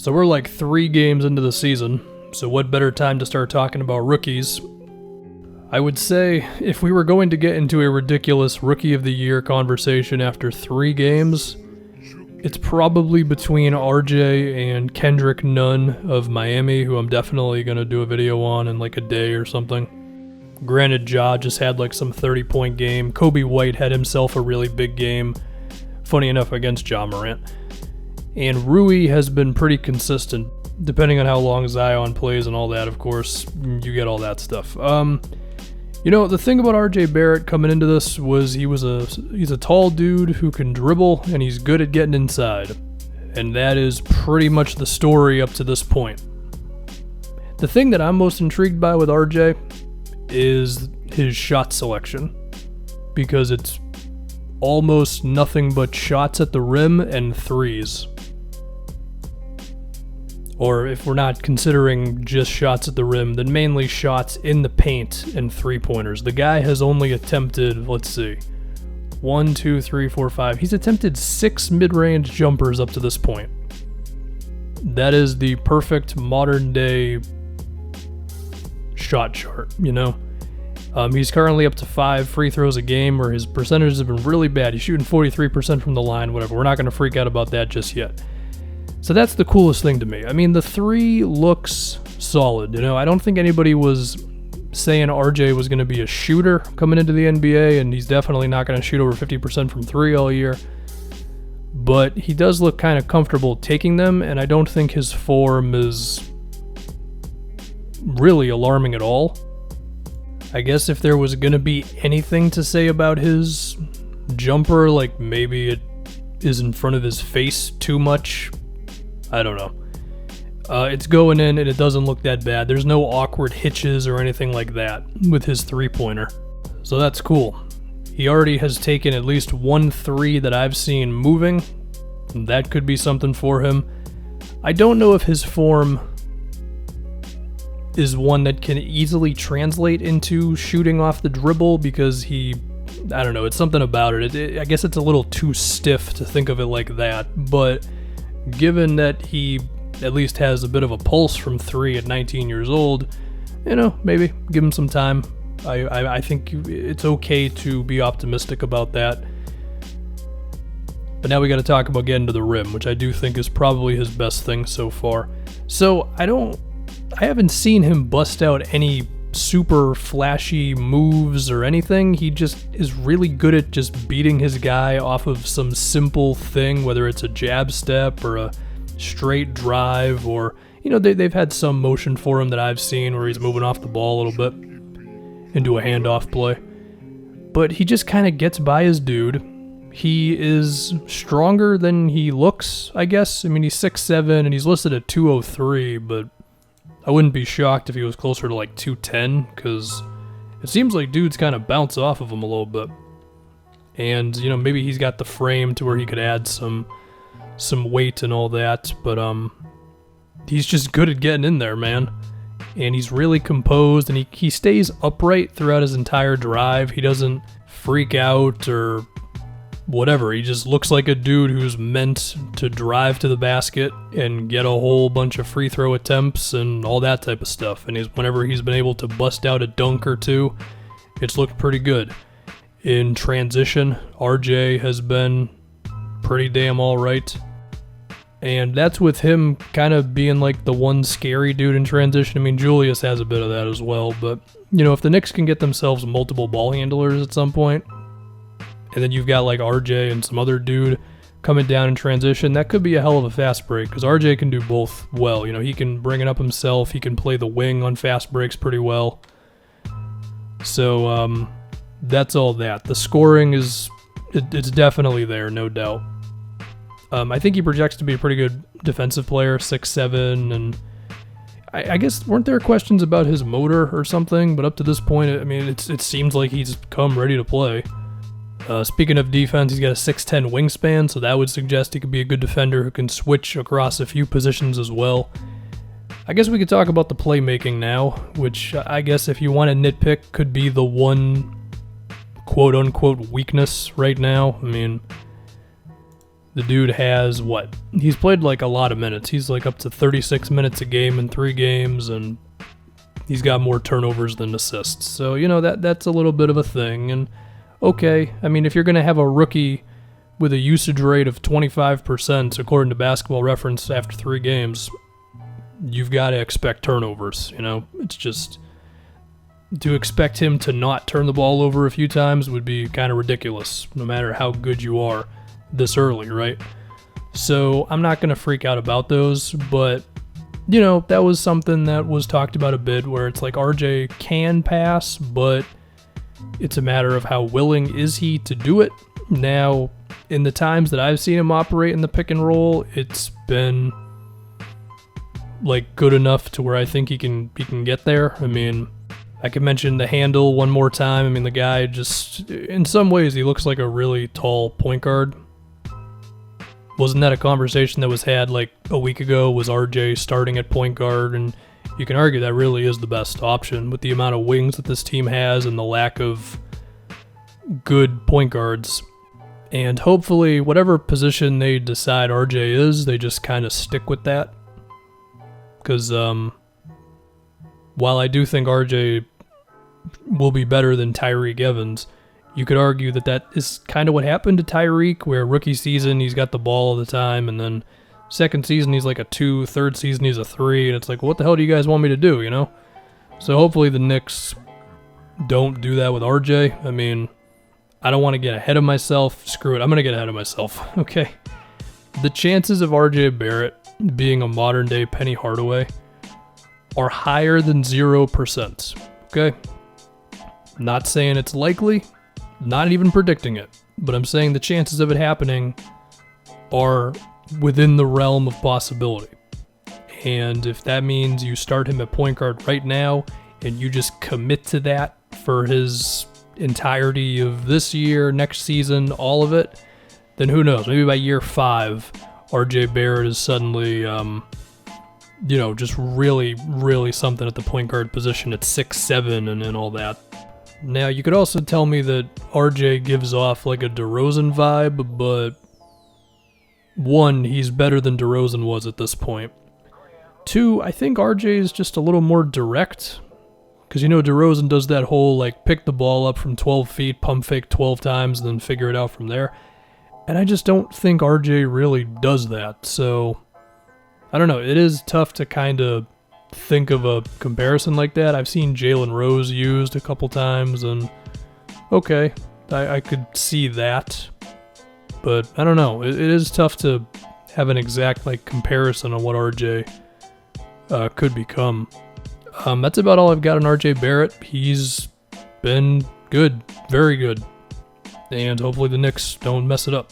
So we're like 3 games into the season, so what better time to start talking about rookies? I would say if we were going to get into a ridiculous Rookie of the Year conversation after 3 games, it's probably between RJ and Kendrick Nunn of Miami, who I'm definitely going to do a video on in like a day or something. Granted, Ja just had like some 30-point game. Kobe White had himself a really big game, funny enough, against Ja Morant. And Rui has been pretty consistent, depending on how long Zion plays and all that, of course. You get all that stuff. You know, the thing about RJ Barrett coming into this was he's a tall dude who can dribble and he's good at getting inside. And that is pretty much the story up to this point. The thing that I'm most intrigued by with RJ is his shot selection, because it's almost nothing but shots at the rim and threes. Or if we're not considering just shots at the rim, then mainly shots in the paint and three-pointers. The guy has only attempted, let's see, 1, 2, 3, 4, 5. He's attempted 6 mid-range jumpers up to this point. That is the perfect modern-day shot chart, you know? He's currently up to 5 free throws a game, where his percentages have been really bad. He's shooting 43% from the line, whatever. We're not going to freak out about that just yet. So that's the coolest thing to me. I mean, the 3 looks solid. You know, I don't think anybody was saying RJ was going to be a shooter coming into the NBA, and he's definitely not going to shoot over 50% from 3 all year. But he does look kind of comfortable taking them, and I don't think his form is really alarming at all. I guess if there was going to be anything to say about his jumper, like maybe it is in front of his face too much, I don't know. It's going in and it doesn't look that bad. There's no awkward hitches or anything like that with his three-pointer. So that's cool. He already has taken at least 1 3 that I've seen moving. That could be something for him. I don't know if his form is one that can easily translate into shooting off the dribble, because I don't know, it's something about it. I guess it's a little too stiff to think of it like that, but given that he at least has a bit of a pulse from 3 at 19 years old, you know, maybe give him some time. I think it's okay to be optimistic about that. But now we got to talk about getting to the rim, which I do think is probably his best thing so far. So I haven't seen him bust out any super flashy moves or anything. He just is really good at just beating his guy off of some simple thing, whether it's a jab step or a straight drive, or, you know, they've had some motion for him that I've seen where he's moving off the ball a little bit into a handoff play. But he just kind of gets by his dude. He is stronger than he looks, I guess. I mean, he's 6'7", and he's listed at 203, but I wouldn't be shocked if he was closer to like 210, because it seems like dudes kind of bounce off of him a little bit. And, you know, maybe he's got the frame to where he could add some weight and all that, but he's just good at getting in there, man. And he's really composed, and he stays upright throughout his entire drive. He doesn't freak out or whatever. He just looks like a dude who's meant to drive to the basket and get a whole bunch of free throw attempts and all that type of stuff. And whenever he's been able to bust out a dunk or two, it's looked pretty good. In transition, RJ has been pretty damn all right. And that's with him kind of being like the one scary dude in transition. I mean, Julius has a bit of that as well. But, you know, if the Knicks can get themselves multiple ball handlers at some point, and then you've got like RJ and some other dude coming down in transition, that could be a hell of a fast break, because RJ can do both well. You know, he can bring it up himself. He can play the wing on fast breaks pretty well. So that's all that. The scoring it's definitely there, no doubt. I think he projects to be a pretty good defensive player, 6'7", and I guess weren't there questions about his motor or something? But up to this point, I mean, it seems like he's come ready to play. Speaking of defense, he's got a 6'10" wingspan, so that would suggest he could be a good defender who can switch across a few positions as well. I guess we could talk about the playmaking now, which I guess if you want to nitpick could be the one quote-unquote weakness right now. I mean, The dude has he's played like a lot of minutes. He's like up to 36 minutes a game in 3 games, and he's got more turnovers than assists. So, that's a little bit of a thing. And okay, I mean, if you're going to have a rookie with a usage rate of 25%, according to Basketball Reference, after 3 games, you've got to expect turnovers. It's just, to expect him to not turn the ball over a few times would be kind of ridiculous, no matter how good you are this early, right? So I'm not going to freak out about those, but that was something that was talked about a bit, where it's like RJ can pass, but it's a matter of how willing is he to do it. Now, in the times that I've seen him operate in the pick and roll, it's been like good enough to where I think he can get there. I mean, I could mention the handle one more time. I mean, the guy just, in some ways, he looks like a really tall point guard. Wasn't that a conversation that was had like a week ago? Was RJ starting at point guard? And you can argue that really is the best option with the amount of wings that this team has and the lack of good point guards. And hopefully, whatever position they decide RJ is, they just kind of stick with that. Because while I do think RJ will be better than Tyreek Evans, you could argue that is kind of what happened to Tyreek, where rookie season he's got the ball all the time, and then second season he's like a 2, third season he's a 3, and it's like, what the hell do you guys want me to do, So hopefully the Knicks don't do that with RJ. I mean, I don't want to get ahead of myself. Screw it, I'm going to get ahead of myself, okay? The chances of RJ Barrett being a modern-day Penny Hardaway are higher than 0%, okay? Not saying it's likely, not even predicting it, but I'm saying the chances of it happening are within the realm of possibility. And if that means you start him at point guard right now and you just commit to that for his entirety of this year, next season, all of it, then who knows? Maybe by year 5, RJ Barrett is suddenly, just really, really something at the point guard position at 6'7" and all that. Now, you could also tell me that RJ gives off like a DeRozan vibe, but 1, he's better than DeRozan was at this point. 2, I think RJ is just a little more direct, because DeRozan does that whole like pick the ball up from 12 feet, pump fake 12 times, and then figure it out from there. And I just don't think RJ really does that. So, I don't know. It is tough to kind of think of a comparison like that. I've seen Jalen Rose used a couple times, and okay, I could see that, but I don't know. It is tough to have an exact like comparison on what RJ could become. That's about all I've got on RJ Barrett. He's been good, very good, and hopefully the Knicks don't mess it up.